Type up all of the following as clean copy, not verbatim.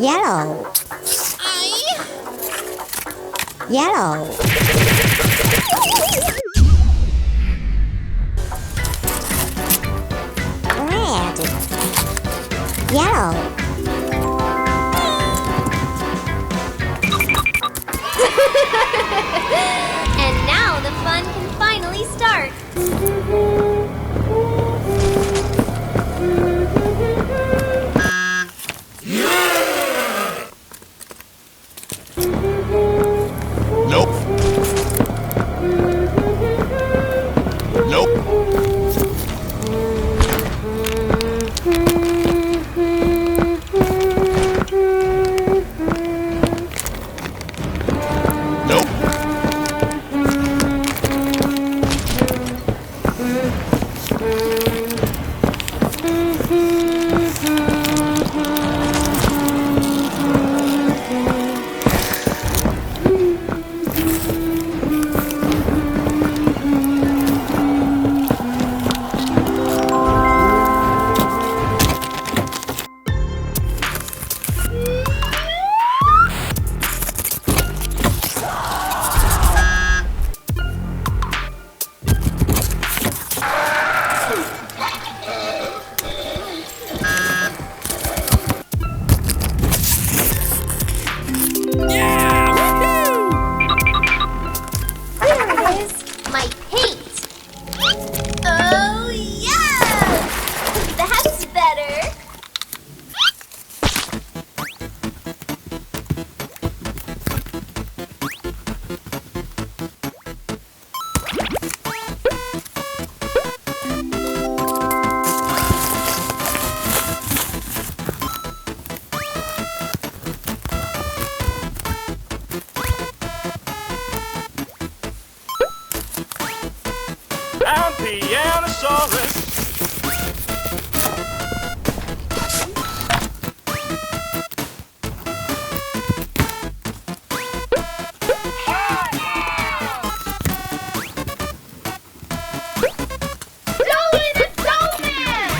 Yellow. Yellow. Red. Yellow. And now the fun can finally start. Nope. Nope. Nope. My paint! Oh, yeah! That's better! I'm Pianosaurus. Dolly the Snowman!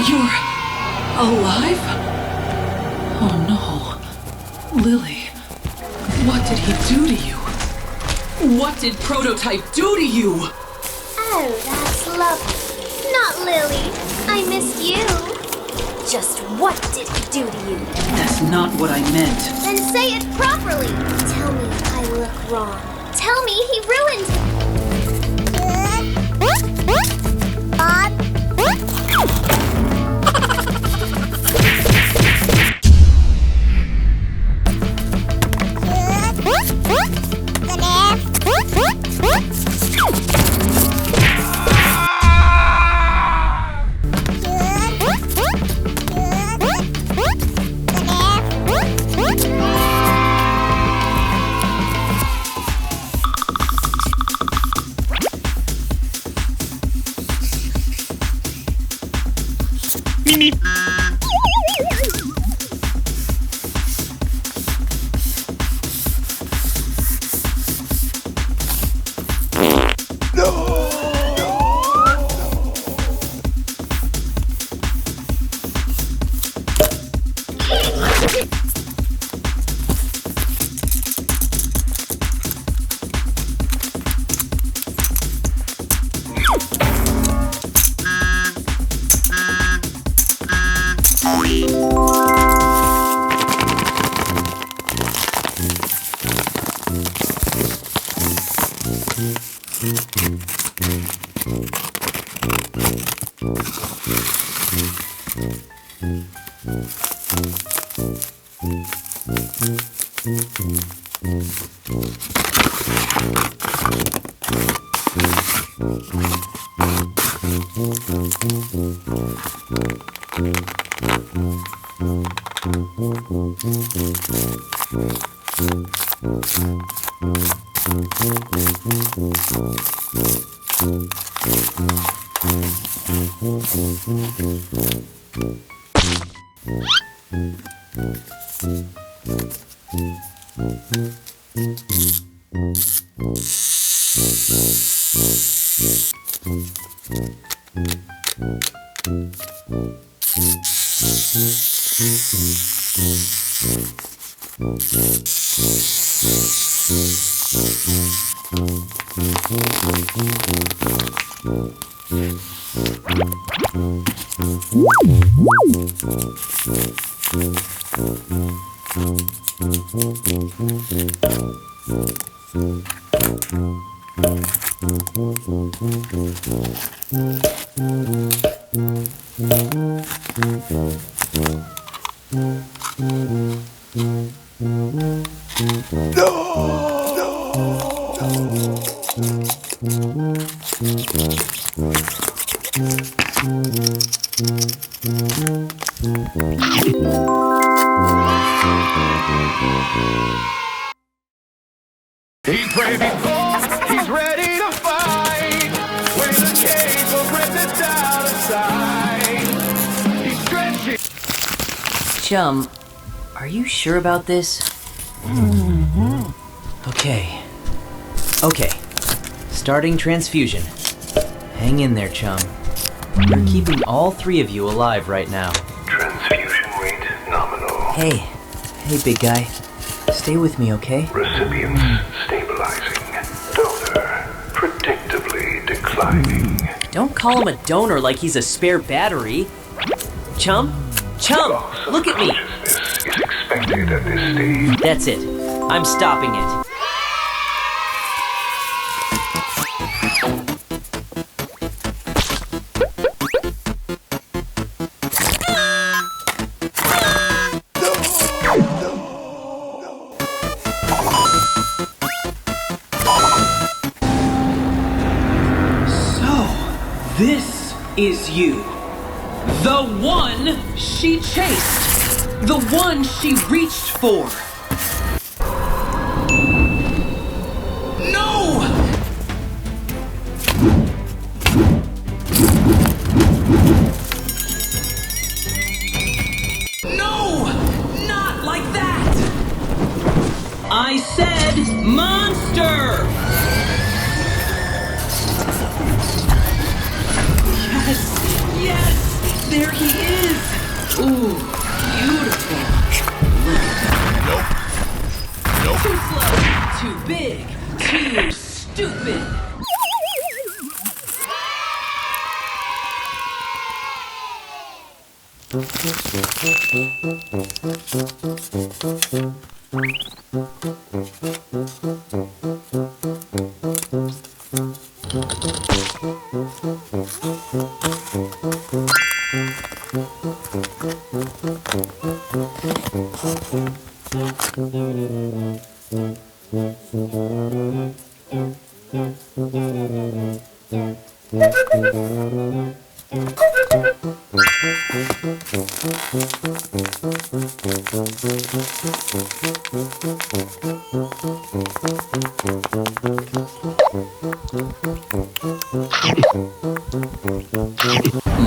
You're alive? Oh no. Lily, what did he do to you? What did Prototype do to you? Oh, that's lovely. Not Lily. I missed you. Just what did he do to you? That's not what I meant. Then say it properly. Tell me I look wrong. Tell me he ruined me. Mimi. He's ready for, he's ready to fight. With a cage of ripped out of sight. He's stretching. Chum, are you sure about this? Okay. Starting transfusion. Hang in there, chum. We're keeping all three of you alive right now. Transfusion rate nominal. Hey, big guy. Stay with me, okay? Recipients stabilizing. Donor predictably declining. Don't call him a donor like he's a spare battery. Chum, look at me. Consciousness is expected at this stage. That's it. I'm stopping it. This is you. The one she chased. The one she reached for. No! No! Not like that! I said monster! Yes! There he is! Ooh, beautiful. Nope. Too slow, too big, too stupid.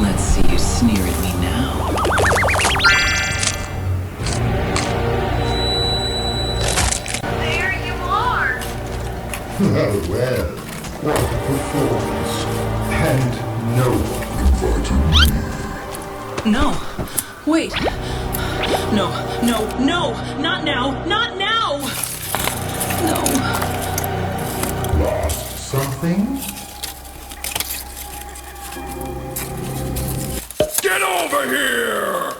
Let's see you sneer at me now. There you are. Well, what a performance. And no one invited me. No, wait. No, not now, not now! No. Lost something? Get over here!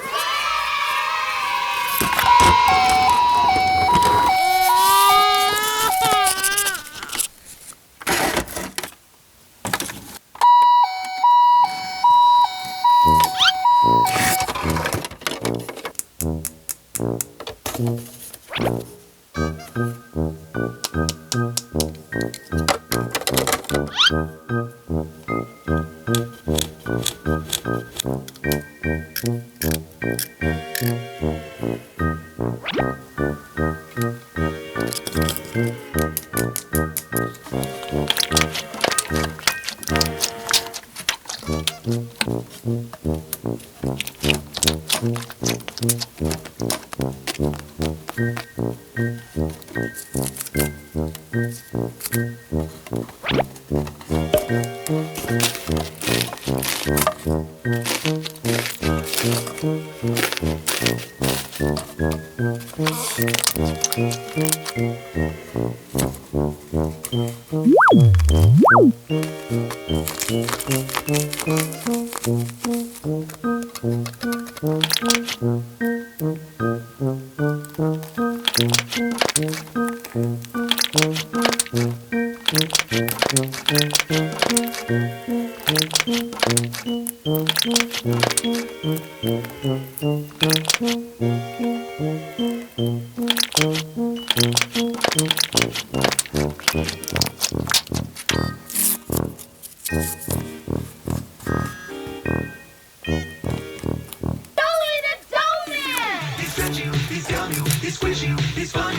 He's stretch you, he's gum you, he's squish you, he's fun